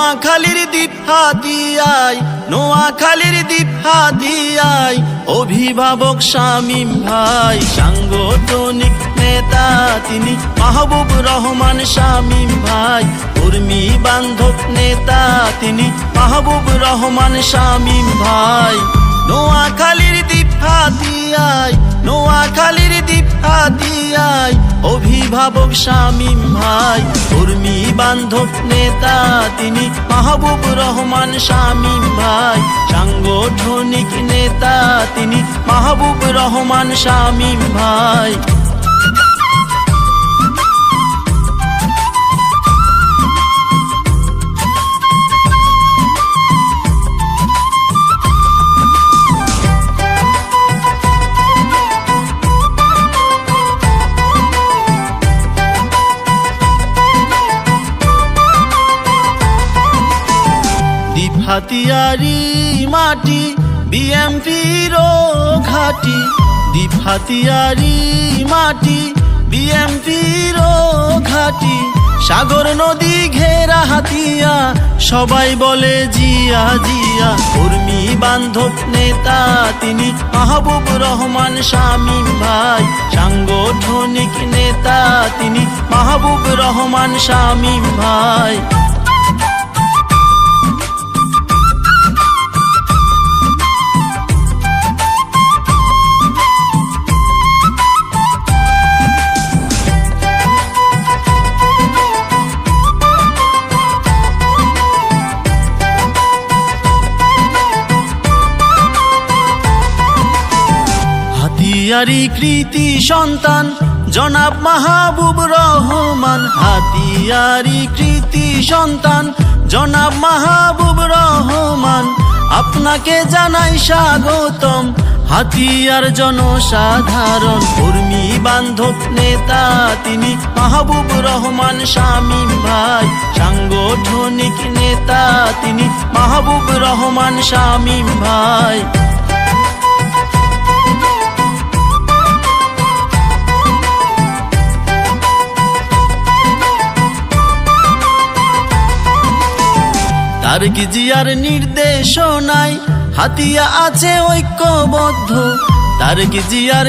নোয়াখালীর দ্বীপ হাতিয়ায়, নোয়াখালীর দ্বীপ হাতিয়ায় অভিভাবক শামীম ভাই, সাংগঠনিক নেতা তিনি মাহবুব রহমান শামীম ভাই, কর্মী বান্ধব নেতা তিনি মাহবুব রহমান শামীম ভাই। নোয়াখালীর দ্বীপ হাতিয়ায়, নোয়াখালীর দ্বীপ হাতিয়ায় অভিভাবক শামীম ভাই, কর্মী বান্ধব নেতা তিনি মাহবুব রহমান শামীম ভাই, সাংগঠনিক নেতা তিনি মাহবুব রহমান শামীম ভাই। হাতিয়ারি মাটি বিএমপির ঘাটি, দ্বীপ হাতিয়ারি মাটি বিএমপির ঘাটি, সাগর নদী ঘেরা হাতিয়া সবাই বলে জিয়া জিয়া, কর্মী বান্ধব নেতা তিনি মাহবুব রহমান শামীম ভাই, সাংগঠনিক নেতা তিনি মাহবুব রহমান শামীম ভাই। হাতিয়ারি কৃতি সন্তান জনাব মাহবুব রহমান, হাতিয়ারি কৃতি সন্তান জনাব মাহবুব রহমান, আপনাকে জানাই স্বাগতম হাতিয়ার জনসাধারণ, কর্মী বান্ধব নেতা তিনি মাহবুব রহমান শামীম ভাই, সাংগঠনিক নেতা তিনি মাহবুব রহমান শামীম ভাই। তারেক জিয়ার নির্দেশনায় হাতিয়া আছে ঐক্যবদ্ধ, তারেক জিয়ার